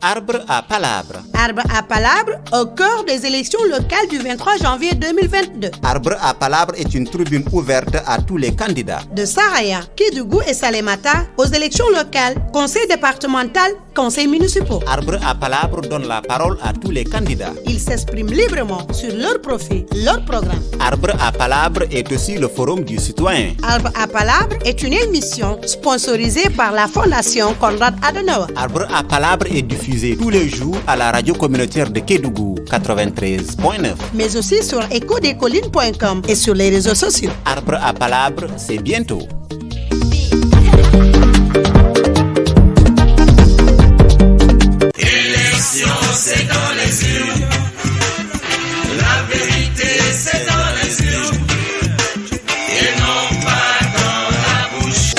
Arbre à palabre. Arbre à palabre au cœur des élections locales du 23 janvier 2022. Arbre à palabre est une tribune ouverte à tous les candidats. De Saraya, Kédougou et Salémata aux élections locales, conseil départemental, conseils municipaux. Arbre à palabre donne la parole à tous les candidats. Ils s'expriment librement sur leur profil, leur programme. Arbre à palabre est aussi le forum du citoyen. Arbre à palabre est une émission sponsorisée par la Fondation Konrad Adenauer. Arbre à palabre est diffusé tous les jours à la radio communautaire de Kédougou 93.9. Mais aussi sur ecodecolline.com et sur les réseaux sociaux. Arbre à palabre, c'est bientôt. Élection, c'est dans les urnes. La vérité, c'est dans les urnes. Et non pas dans la bouche.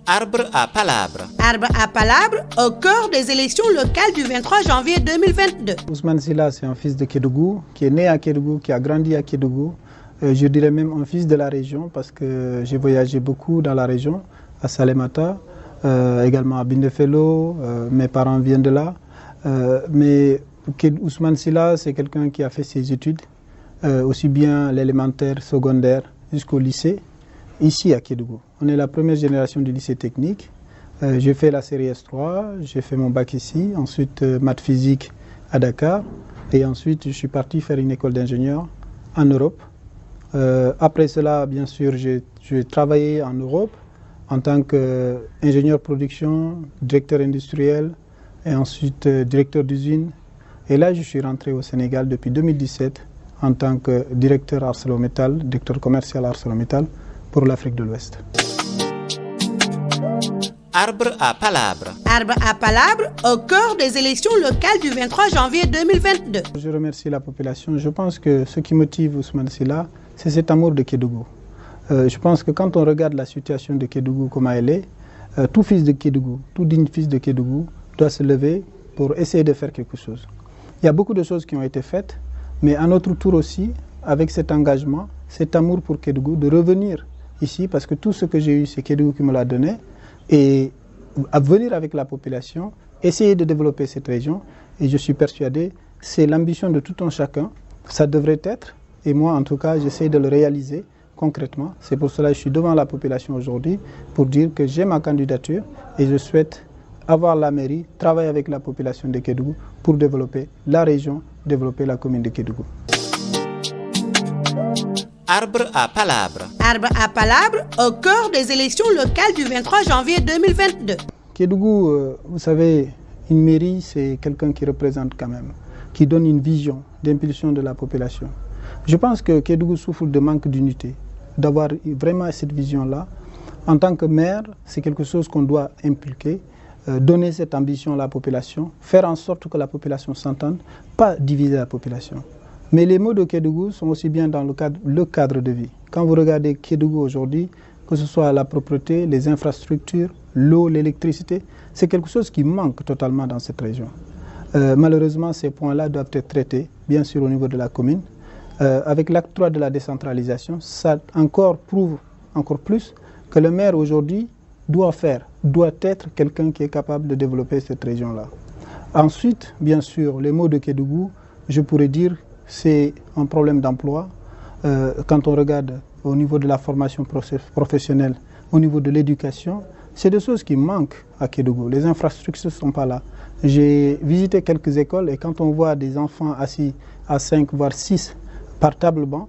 Arbre à palabre. Arbre à palabre au cœur des élections locales du 23 janvier 2022. Ousmane Sylla, c'est un fils de Kédougou, qui est né à Kédougou, qui a grandi à Kédougou. Je dirais même un fils de la région, parce que j'ai voyagé beaucoup dans la région, à Salémata, également à Bindefelo, mes parents viennent de là. Mais Ousmane Sylla, c'est quelqu'un qui a fait ses études, aussi bien l'élémentaire, secondaire, jusqu'au lycée, ici à Kédougou. On est la première génération du lycée technique. J'ai fait la série S3, j'ai fait mon bac ici, ensuite maths physique à Dakar, et ensuite je suis parti faire une école d'ingénieur en Europe. Après cela, bien sûr, j'ai travaillé en Europe en tant qu'ingénieur production, directeur industriel, et ensuite directeur d'usine. Et là, je suis rentré au Sénégal depuis 2017 en tant que directeur ArcelorMittal, directeur commercial ArcelorMittal pour l'Afrique de l'Ouest. Arbre à palabre. Arbre à palabre au cœur des élections locales du 23 janvier 2022. Je remercie la population. Je pense que ce qui motive Ousmane Sylla, c'est cet amour de Kédougou. Je pense que quand on regarde la situation de Kédougou comme elle est, tout fils de Kédougou, tout digne fils de Kédougou doit se lever pour essayer de faire quelque chose. Il y a beaucoup de choses qui ont été faites, mais à notre tour aussi, avec cet engagement, cet amour pour Kédougou, de revenir ici, parce que tout ce que j'ai eu, c'est Kédougou qui me l'a donné, et à venir avec la population, essayer de développer cette région. Et je suis persuadé, c'est l'ambition de tout un chacun, ça devrait être, et moi en tout cas, j'essaie de le réaliser concrètement. C'est pour cela que je suis devant la population aujourd'hui, pour dire que j'ai ma candidature et je souhaite avoir la mairie, travailler avec la population de Kédougou pour développer la région, développer la commune de Kédougou. Arbre à palabre. Arbre à palabre au cœur des élections locales du 23 janvier 2022. Kédougou, vous savez, une mairie, c'est quelqu'un qui représente quand même, qui donne une vision d'impulsion de la population. Je pense que Kédougou souffre de manque d'unité, d'avoir vraiment cette vision-là. En tant que maire, c'est quelque chose qu'on doit inculquer, donner cette ambition à la population, faire en sorte que la population s'entende, pas diviser la population. Mais les mots de Kédougou sont aussi bien dans le cadre de vie. Quand vous regardez Kédougou aujourd'hui, que ce soit la propreté, les infrastructures, l'eau, l'électricité, c'est quelque chose qui manque totalement dans cette région. Malheureusement, ces points-là doivent être traités, bien sûr au niveau de la commune. Avec l'acte 3 de la décentralisation, ça prouve encore plus que le maire aujourd'hui doit être quelqu'un qui est capable de développer cette région-là. Ensuite, bien sûr, les mots de Kédougou, je pourrais dire, c'est un problème d'emploi. Quand on regarde au niveau de la formation professionnelle, au niveau de l'éducation, c'est des choses qui manquent à Kédougou. Les infrastructures ne sont pas là. J'ai visité quelques écoles et quand on voit des enfants assis à 5 voire 6 par table banc,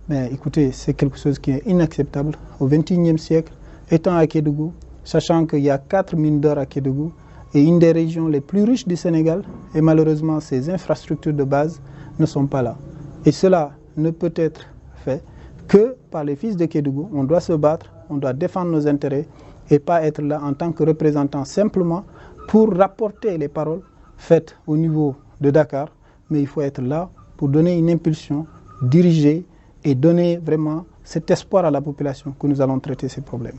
mais écoutez, c'est quelque chose qui est inacceptable au XXIe siècle, étant à Kédougou, sachant qu'il y a 4 mines d'or à Kédougou et une des régions les plus riches du Sénégal, et malheureusement ces infrastructures de base ne sont pas là. Et cela ne peut être fait que par les fils de Kédougou. On doit se battre, on doit défendre nos intérêts et pas être là en tant que représentant simplement pour rapporter les paroles faites au niveau de Dakar, mais il faut être là pour donner une impulsion, diriger et donner vraiment cet espoir à la population que nous allons traiter ces problèmes.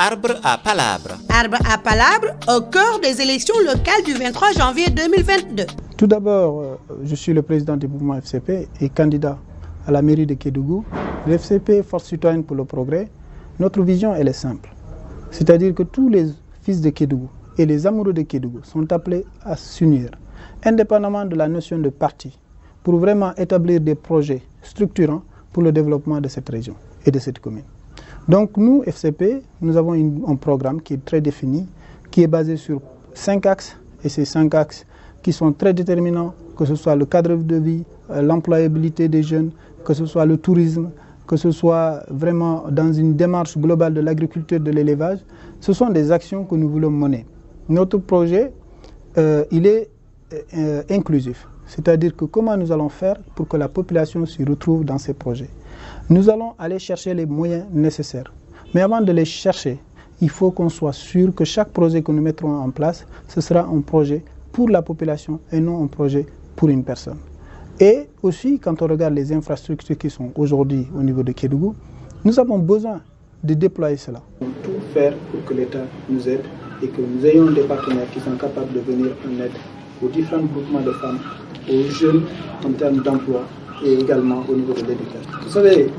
Arbre à palabre. Arbre à palabre au cœur des élections locales du 23 janvier 2022. Tout d'abord, je suis le président du mouvement FCP et candidat à la mairie de Kédougou. Le FCP, Force citoyenne pour le progrès, notre vision elle est simple. C'est-à-dire que tous les fils de Kédougou et les amoureux de Kédougou sont appelés à s'unir, indépendamment de la notion de parti, pour vraiment établir des projets structurants pour le développement de cette région et de cette commune. Donc nous, FCP, nous avons un programme qui est très défini, qui est basé sur 5 axes, et ces 5 axes qui sont très déterminants, que ce soit le cadre de vie, l'employabilité des jeunes, que ce soit le tourisme, que ce soit vraiment dans une démarche globale de l'agriculture, de l'élevage, ce sont des actions que nous voulons mener. Notre projet, il est inclusif, c'est-à-dire que comment nous allons faire pour que la population s'y retrouve dans ces projets. Nous allons aller chercher les moyens nécessaires, mais avant de les chercher, il faut qu'on soit sûr que chaque projet que nous mettrons en place, ce sera un projet pour la population et non un projet pour une personne. Et aussi, quand on regarde les infrastructures qui sont aujourd'hui au niveau de Kédougou, nous avons besoin de déployer cela. Nous devons tout faire pour que l'État nous aide et que nous ayons des partenaires qui sont capables de venir en aide aux différents groupements de femmes, aux jeunes en termes d'emploi et également au niveau de l'éducation. Vous savez,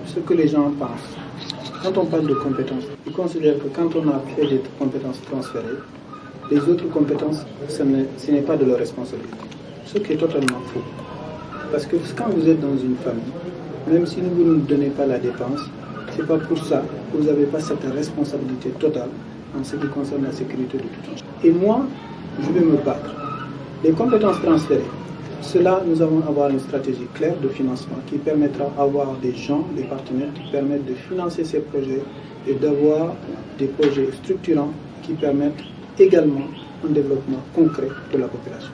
ce que les gens pensent, quand on parle de compétences, ils considèrent que quand on a fait des compétences transférées, les autres compétences, ce n'est pas de leur responsabilité. Ce qui est totalement faux. Parce que quand vous êtes dans une famille, même si vous ne donnez pas la dépense, ce n'est pas pour ça que vous n'avez pas cette responsabilité totale en ce qui concerne la sécurité de tout le monde. Et moi, je vais me battre. Les compétences transférées, cela, nous allons avoir une stratégie claire de financement qui permettra d'avoir des gens, des partenaires qui permettent de financer ces projets et d'avoir des projets structurants qui permettent également un développement concret de la population.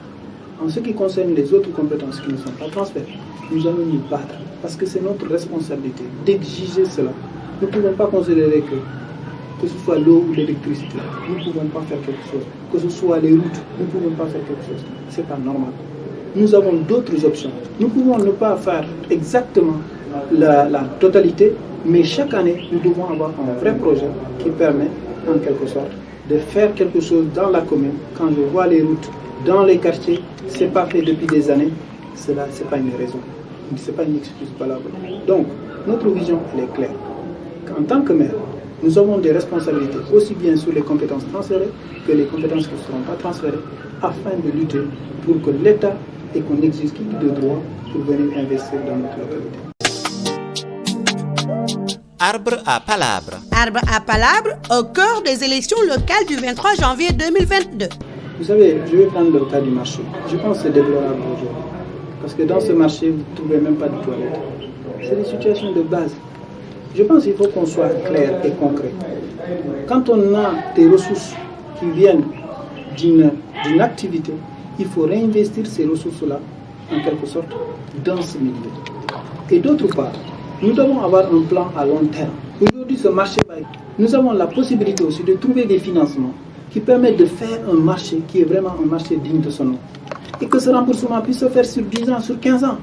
En ce qui concerne les autres compétences qui ne sont pas transférées, nous allons nous battre parce que c'est notre responsabilité d'exiger cela. Nous ne pouvons pas considérer que ce soit l'eau ou l'électricité, nous ne pouvons pas faire quelque chose. Que ce soit les routes, nous ne pouvons pas faire quelque chose. Ce n'est pas normal. Nous avons d'autres options. Nous pouvons ne pas faire exactement la totalité, mais chaque année, nous devons avoir un vrai projet qui permet, en quelque sorte, de faire quelque chose dans la commune. Quand je vois les routes dans les quartiers, ce n'est pas fait depuis des années, cela, ce n'est pas une raison, ce n'est pas une excuse valable. Donc, notre vision, elle est claire. En tant que maire, nous avons des responsabilités aussi bien sur les compétences transférées que les compétences qui ne seront pas transférées, afin de lutter pour que l'État ait qu'on existe de droit pour venir investir dans notre localité. Arbre à palabre. Arbre à palabre au cœur des élections locales du 23 janvier 2022. Vous savez, je vais prendre le cas du marché. Je pense que c'est déplorable aujourd'hui. Parce que dans ce marché, vous ne trouvez même pas de toilettes. C'est des situations de base. Je pense qu'il faut qu'on soit clair et concret. Quand on a des ressources qui viennent d'une activité, il faut réinvestir ces ressources-là, en quelque sorte, dans ce milieu. Et d'autre part, nous devons avoir un plan à long terme. Aujourd'hui, ce marché, nous avons la possibilité aussi de trouver des financements qui permettent de faire un marché qui est vraiment un marché digne de son nom. Et que ce remboursement puisse se faire sur 10 ans, sur 15 ans.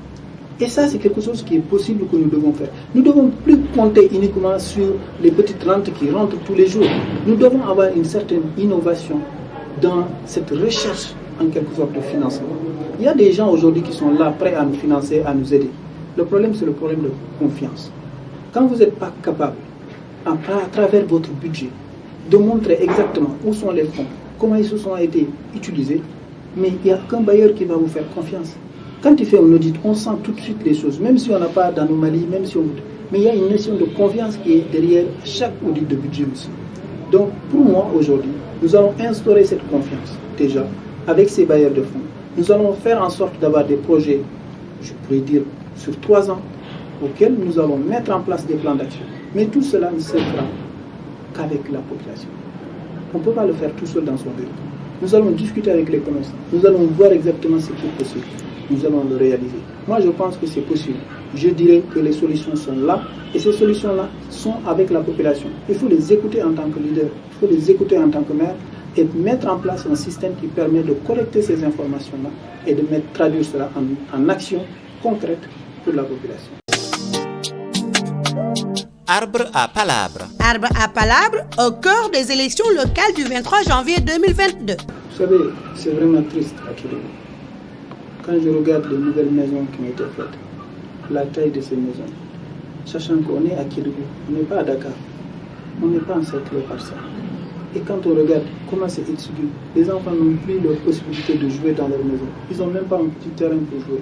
Et ça, c'est quelque chose qui est possible que nous devons faire. Nous ne devons plus compter uniquement sur les petites rentes qui rentrent tous les jours. Nous devons avoir une certaine innovation dans cette recherche, en quelque sorte, de financement. Il y a des gens aujourd'hui qui sont là, prêts à nous financer, à nous aider. Le problème, c'est le problème de confiance. Quand vous n'êtes pas capable, à travers votre budget, de montrer exactement où sont les fonds, comment ils se sont été utilisés, mais il n'y a qu'un bailleur qui va vous faire confiance. Quand il fait un audit, on sent tout de suite les choses, même si on n'a pas d'anomalie, même si on... Mais il y a une notion de confiance qui est derrière chaque audit de budget aussi. Donc, pour moi, aujourd'hui, nous allons instaurer cette confiance, déjà, avec ces bailleurs de fonds. Nous allons faire en sorte d'avoir des projets, je pourrais dire, sur 3 ans, auxquels nous allons mettre en place des plans d'action. Mais tout cela ne se fera qu'avec la population. On ne peut pas le faire tout seul dans son bureau. Nous allons discuter avec les commerçants. Nous allons voir exactement ce qui est possible. Nous allons le réaliser. Moi, je pense que c'est possible. Je dirais que les solutions sont là. Et ces solutions-là sont avec la population. Il faut les écouter en tant que leader. Il faut les écouter en tant que maire. Et mettre en place un système qui permet de collecter ces informations-là et de traduire cela en action concrète pour la population. Arbre à palabre. Arbre à palabre au cœur des élections locales du 23 janvier 2022. Vous savez, c'est vraiment triste à Kédougou. Quand je regarde les nouvelles maisons qui ont été faites, la taille de ces maisons, sachant qu'on est à Kédougou, on n'est pas à Dakar, on n'est pas encerclé par ça. Et quand on regarde comment c'est étudié, les enfants n'ont plus la possibilité de jouer dans leur maison. Ils n'ont même pas un petit terrain pour jouer.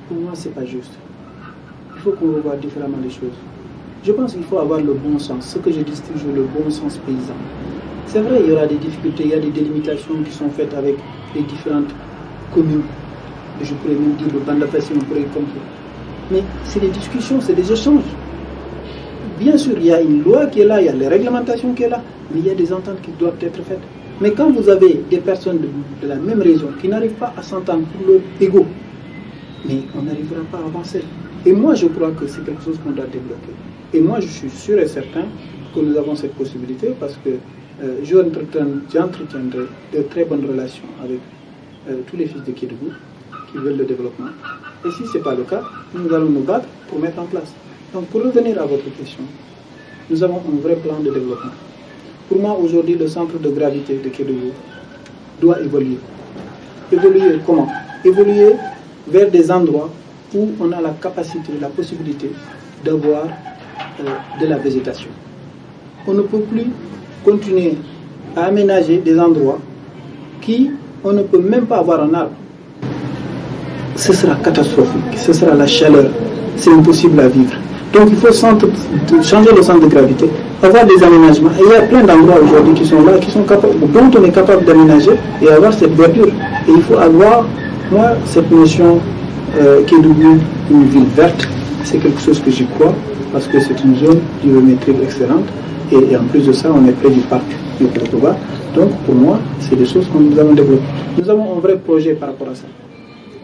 Pour moi, ce n'est pas juste. Il faut qu'on revoie différemment les choses. Je pense qu'il faut avoir le bon sens. Ce que je dis toujours, le bon sens paysan. C'est vrai, il y aura des difficultés, il y a des délimitations qui sont faites avec les différentes communes. Je pourrais même dire le ban de on pourrait y compter. Mais c'est des discussions, c'est des échanges. Bien sûr, il y a une loi qui est là, il y a les réglementations qui est là, mais il y a des ententes qui doivent être faites. Mais quand vous avez des personnes de la même région qui n'arrivent pas à s'entendre pour leur ego, mais on n'arrivera pas à avancer. Et moi, je crois que c'est quelque chose qu'on doit développer. Et moi, je suis sûr et certain que nous avons cette possibilité parce que j'entretiendrai de très bonnes relations avec tous les fils de Kédougou qui veulent le développement. Et si ce n'est pas le cas, nous allons nous battre pour mettre en place. Donc, pour revenir à votre question, nous avons un vrai plan de développement. Pour moi, aujourd'hui, le centre de gravité de Kédougou doit évoluer. Évoluer comment? Évoluer vers des endroits où on a la capacité, la possibilité d'avoir de la végétation. On ne peut plus continuer à aménager des endroits qui, on ne peut même pas avoir un arbre. Ce sera catastrophique, ce sera la chaleur, c'est impossible à vivre. Donc il faut changer le centre de gravité, avoir des aménagements. Et il y a plein d'endroits aujourd'hui qui sont là, dont on est capable d'aménager et avoir cette verdure. Et il faut avoir, moi, cette notion Kédougou, une ville verte, c'est quelque chose que j'y crois, parce que c'est une zone pluviométrique excellente. Et en plus de ça, on est près du parc du Kotoba. Donc pour moi, c'est des choses que nous avons développées. Nous avons un vrai projet par rapport à ça,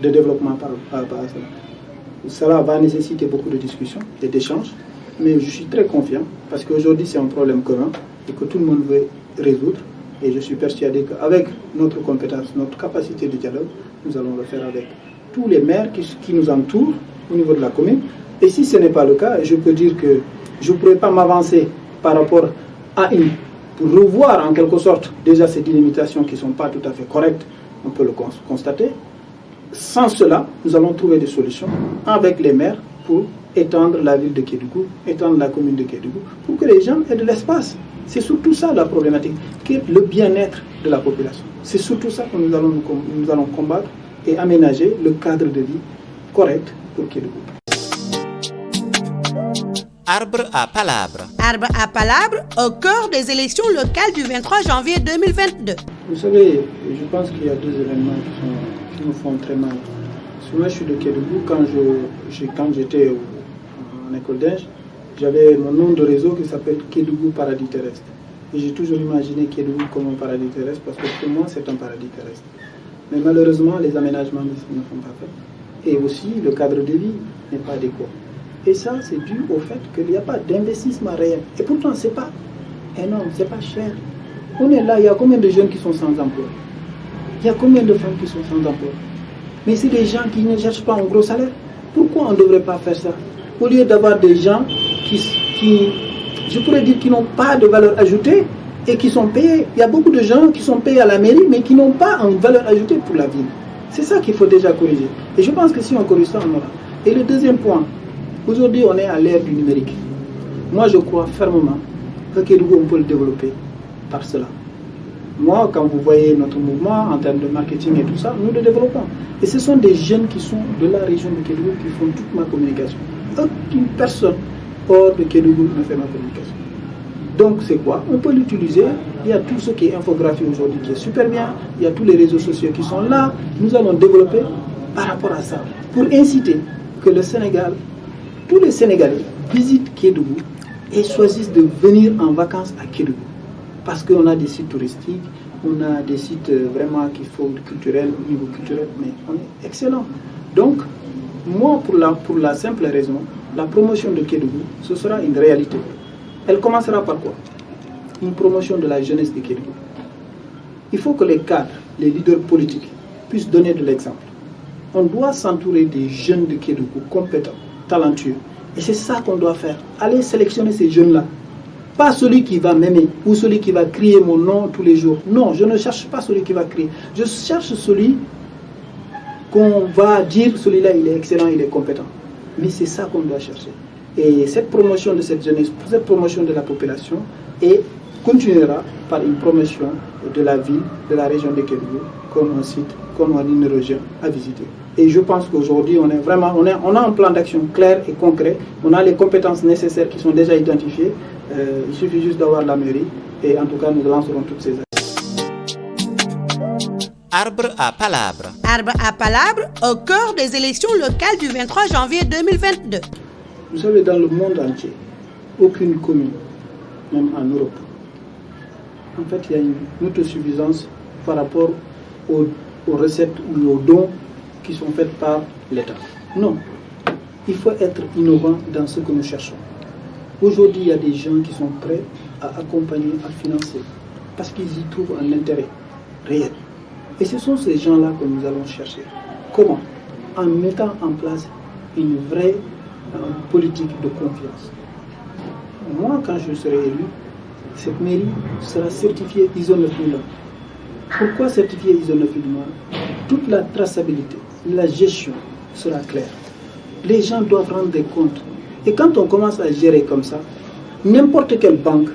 de développement par rapport à ça. Cela va nécessiter beaucoup de discussions et d'échanges, mais je suis très confiant parce qu'aujourd'hui c'est un problème commun et que tout le monde veut résoudre. Et je suis persuadé qu'avec notre compétence, notre capacité de dialogue, nous allons le faire avec tous les maires qui nous entourent au niveau de la commune. Et si ce n'est pas le cas, je peux dire que je ne pourrais pas m'avancer par rapport à pour revoir en quelque sorte déjà ces délimitations qui ne sont pas tout à fait correctes, on peut le constater. Sans cela, nous allons trouver des solutions avec les maires pour étendre la ville de Kédougou, étendre la commune de Kédougou, pour que les gens aient de l'espace. C'est surtout ça la problématique, qui est le bien-être de la population. C'est surtout ça que nous allons combattre et aménager le cadre de vie correct pour Kédougou. Arbre à palabre. Arbre à palabre au cœur des élections locales du 23 janvier 2022. Vous savez, je pense qu'il y a deux événements qui nous font très mal. Moi, je suis de Kédougou. Quand j'étais en école d'ingé, j'avais mon nom de réseau qui s'appelle Kédougou Paradis Terrestre. Et j'ai toujours imaginé Kédougou comme un paradis terrestre parce que pour moi, c'est un paradis terrestre. Mais malheureusement, les aménagements ne sont pas faits. Et aussi, le cadre de vie n'est pas adéquat. Et ça, c'est dû au fait qu'il n'y a pas d'investissement réel. Et pourtant, ce n'est pas énorme, ce n'est pas cher. On est là, il y a combien de jeunes qui sont sans emploi? Il y a combien de femmes qui sont sans emploi? Mais c'est des gens qui ne cherchent pas un gros salaire. Pourquoi on ne devrait pas faire ça? Au lieu d'avoir des gens qui, je pourrais dire, qui n'ont pas de valeur ajoutée et qui sont payés. Il y a beaucoup de gens qui sont payés à la mairie, mais qui n'ont pas une valeur ajoutée pour la ville. C'est ça qu'il faut déjà corriger. Et je pense que si on corrige ça, on aura. Et le deuxième point, aujourd'hui, on est à l'ère du numérique. Moi, je crois fermement que Kédougou, on peut le développer par cela. Moi, quand vous voyez notre mouvement en termes de marketing et tout ça, nous le développons. Et ce sont des jeunes qui sont de la région de Kédougou qui font toute ma communication. Aucune personne hors de Kédougou ne fait ma communication. Donc, c'est quoi? On peut l'utiliser. Il y a tout ce qui est infographie aujourd'hui qui est super bien. Il y a tous les réseaux sociaux qui sont là. Nous allons développer par rapport à ça pour inciter que le Sénégal, tous les Sénégalais visitent Kédougou et choisissent de venir en vacances à Kédougou. Parce qu'on a des sites touristiques, on a des sites vraiment qu'il faut culturel, au niveau culturel, mais on est excellent. Donc, moi, pour la simple raison, la promotion de Kédougou, ce sera une réalité. Elle commencera par quoi? Une promotion de la jeunesse de Kédougou. Il faut que les cadres, les leaders politiques puissent donner de l'exemple. On doit s'entourer des jeunes de Kédougou compétents, talentueux. Et c'est ça qu'on doit faire. Aller sélectionner ces jeunes-là. Pas celui qui va m'aimer ou celui qui va crier mon nom tous les jours. Non, je ne cherche pas celui qui va crier. Je cherche celui qu'on va dire, celui-là, il est excellent, il est compétent. Mais c'est ça qu'on doit chercher. Et cette promotion de cette jeunesse, cette promotion de la population est continuera par une promotion de la ville, de la région de Kédougou, comme un site, comme une région à visiter. Et je pense qu'aujourd'hui, on a un plan d'action clair et concret. On a les compétences nécessaires qui sont déjà identifiées. Il suffit juste d'avoir la mairie. Et en tout cas, nous lancerons toutes ces actions. Arbre à palabre. Arbre à palabre au cœur des élections locales du 23 janvier 2022. Vous savez, dans le monde entier, aucune commune, même en Europe, en fait, il y a une autosuffisance par rapport aux recettes ou aux dons qui sont faits par l'État. Non, il faut être innovant dans ce que nous cherchons. Aujourd'hui, il y a des gens qui sont prêts à accompagner, à financer, parce qu'ils y trouvent un intérêt réel. Et ce sont ces gens-là que nous allons chercher. Comment? En mettant en place une vraie politique de confiance. Moi, quand je serai élu, cette mairie sera certifiée ISO 9001. Pourquoi certifiée ISO 9001? Toute la traçabilité, la gestion sera claire. Les gens doivent rendre des comptes. Et quand on commence à gérer comme ça, n'importe quelle banque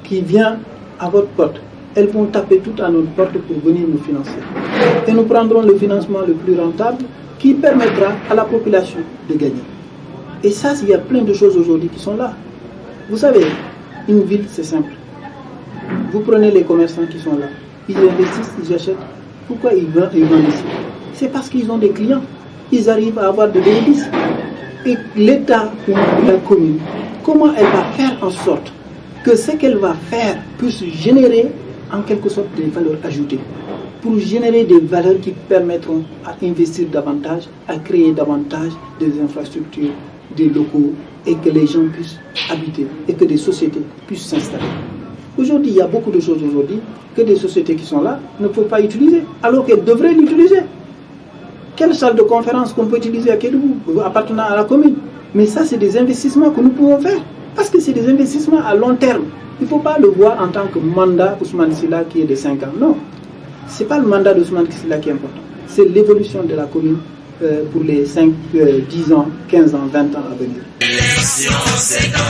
qui vient à votre porte, elles vont taper tout à notre porte pour venir nous financer. Et nous prendrons le financement le plus rentable qui permettra à la population de gagner. Et ça, il y a plein de choses aujourd'hui qui sont là. Vous savez, une ville, c'est simple. Vous prenez les commerçants qui sont là. Ils investissent, ils achètent. Pourquoi ils vendent ici? C'est parce qu'ils ont des clients. Ils arrivent à avoir de bénéfices. Et l'État ou la commune, comment elle va faire en sorte que ce qu'elle va faire puisse générer en quelque sorte des valeurs ajoutées, pour générer des valeurs qui permettront à investir davantage, à créer davantage des infrastructures, des locaux, et que les gens puissent habiter, et que des sociétés puissent s'installer. Aujourd'hui, il y a beaucoup de choses aujourd'hui que des sociétés qui sont là ne peuvent pas utiliser, alors qu'elles devraient l'utiliser. Quelle salle de conférence qu'on peut utiliser à Kédougou, appartenant à la commune? Mais ça, c'est des investissements que nous pouvons faire, parce que c'est des investissements à long terme. Il ne faut pas le voir en tant que mandat Ousmane Sylla qui est de 5 ans. Non, ce n'est pas le mandat d'Ousmane Sylla qui est important. C'est l'évolution de la commune pour les 5, 10 ans, 15 ans, 20 ans à venir. L'élection, c'est dans